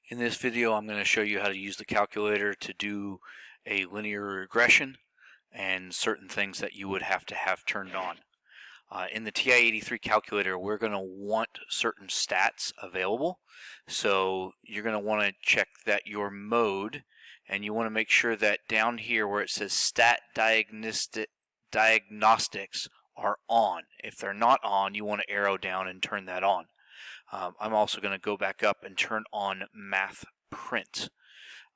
In this video, I'm going to show you how to use the calculator to do a linear regression and certain things that you would have to have turned on. In the TI-83 calculator, we're going to want certain stats available. So you're going to want to check that your mode, and you want to make sure that down here where it says stat diagnostics are on. If they're not on, you want to arrow down and turn that on. I'm also going to go back up and turn on math print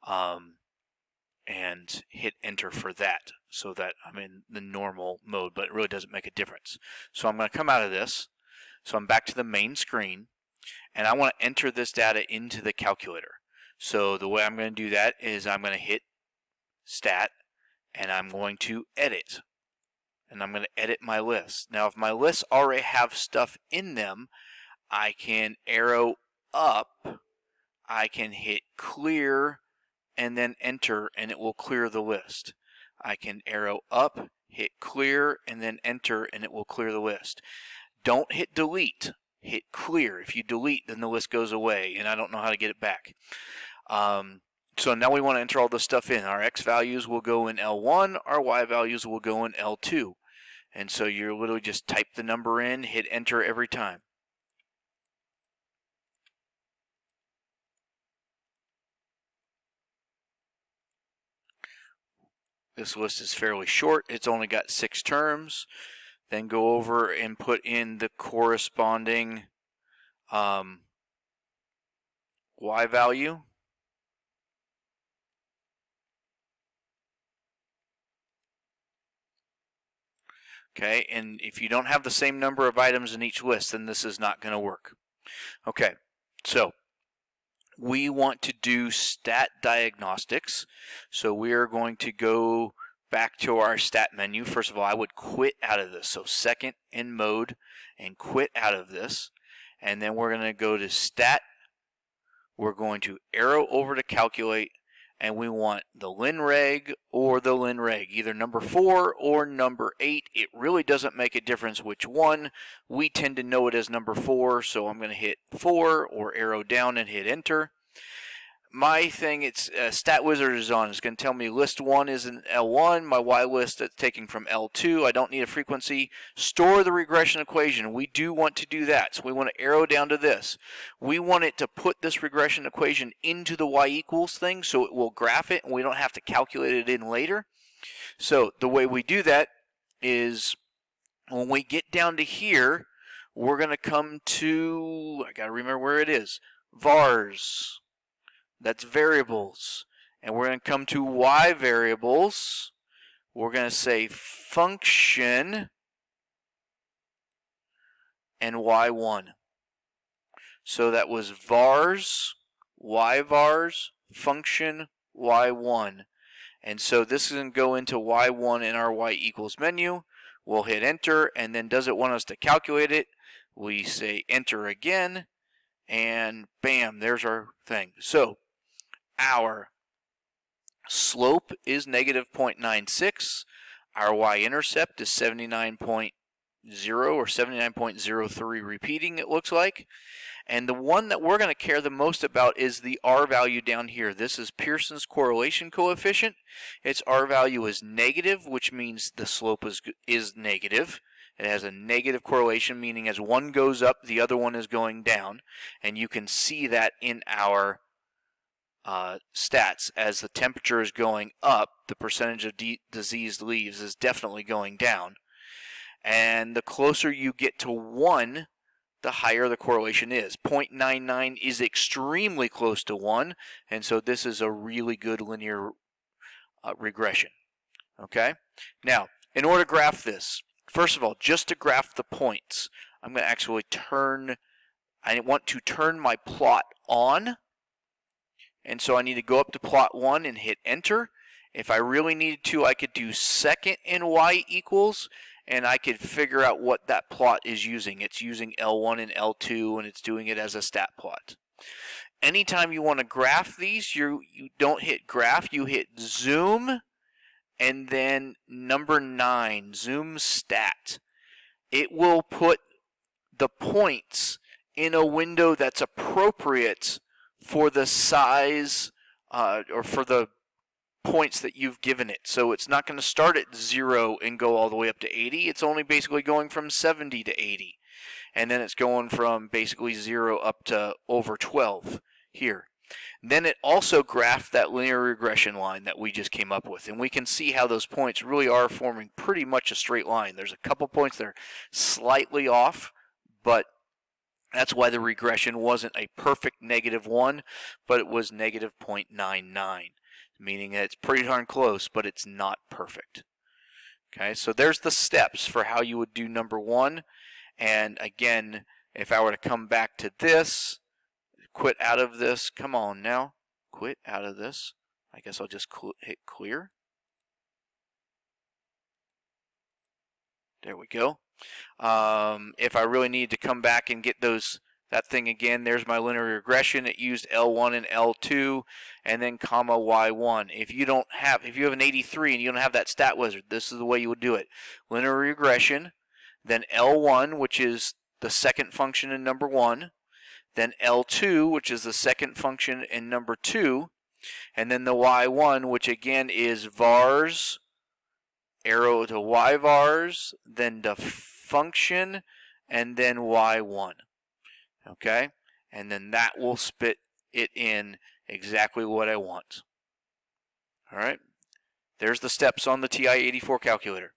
and hit enter for that, so that I'm in the normal mode, but it really doesn't make a difference. So I'm going to come out of this. So I'm back to the main screen, and I want to enter this data into the calculator. So the way I'm going to do that is I'm going to hit stat, and I'm going to edit. And I'm going to edit my list. Now if my lists already have stuff in them, I can arrow up, I can hit clear, and then enter, and it will clear the list. I can arrow up, hit clear, and then enter, and it will clear the list. Don't hit delete, hit clear. If you delete, then the list goes away, and I don't know how to get it back. So now we want to enter all this stuff in. Our X values will go in L1, our Y values will go in L2. And so you literally just type the number in, hit enter every time. This list is fairly short. It's only got 6 terms. Then go over and put in the corresponding Y value. Okay, and if you don't have the same number of items in each list, then this is not going to work. Okay, so we want to do stat diagnostics. So we are going to go back to our stat menu. First of all, I would quit out of this. So second in mode and quit out of this. And then we're going to go to stat. We're going to arrow over to calculate. And we want the linreg or the linreg, either number 4 or number 8. It really doesn't make a difference which one. We tend to know it as number 4, so I'm going to hit 4 or arrow down and hit enter. My thing, it's Stat Wizard is on. It's going to tell me list 1 is in L1, my Y list that's taking from L2. I don't need a frequency. Store the regression equation. We do want to do that. So we want to arrow down to this. We want it to put this regression equation into the Y equals thing so it will graph it and we don't have to calculate it in later. So the way we do that is when we get down to here, we're going to come to, I got to remember where it is, vars. That's variables. And we're going to come to Y variables. We're going to say function and Y1. So that was vars, Y vars, function, Y1. And so this is going to go into Y1 in our Y equals menu. We'll hit enter, and then does it want us to calculate it? We say enter again, and bam, there's our thing. So our slope is negative 0.96. Our y-intercept is 79.0 or 79.03 repeating, it looks like. And the one that we're going to care the most about is the R value down here. This is Pearson's correlation coefficient. Its R value is negative, which means the slope is negative. It has a negative correlation, meaning as one goes up, the other one is going down. And you can see that in our stats. As the temperature is going up, the percentage of diseased leaves is definitely going down. And the closer you get to 1, the higher the correlation is. 0.99 is extremely close to 1, and so this is a really good linear regression. Okay? Now, in order to graph this, first of all, just to graph the points, I'm going to actually I want to turn my plot on. And so I need to go up to plot 1 and hit enter. If I really needed to, I could do second in Y equals, and I could figure out what that plot is using. It's using L1 and L2, and it's doing it as a stat plot. Anytime you want to graph these, you don't hit graph, you hit zoom, and then number 9, zoom stat. It will put the points in a window that's appropriate for the size or for the points that you've given it. So it's not going to start at 0 and go all the way up to 80. It's only basically going from 70 to 80. And then it's going from basically 0 up to over 12 here. Then it also graphed that linear regression line that we just came up with. And we can see how those points really are forming pretty much a straight line. There's a couple points that are slightly off, but that's why the regression wasn't a perfect -1, but it was -0.99, meaning that it's pretty darn close, but it's not perfect. Okay, so there's the steps for how you would do number 1. And again, if I were to come back to this, quit out of this, come on now, quit out of this. I guess I'll just hit clear. There we go. If I really need to come back and get that thing again, there's my linear regression. It used L1 and L2 and then comma Y1. If you have an 83 and you don't have that stat wizard, this is the way you would do it. Linear regression, then L1, which is the second function in number 1, then L2, which is the second function in number 2, and then the Y1, which again is vars, arrow to y vars, then the function, and then y1. Okay? And then that will spit it in exactly what I want. All right? There's the steps on the TI-84 calculator.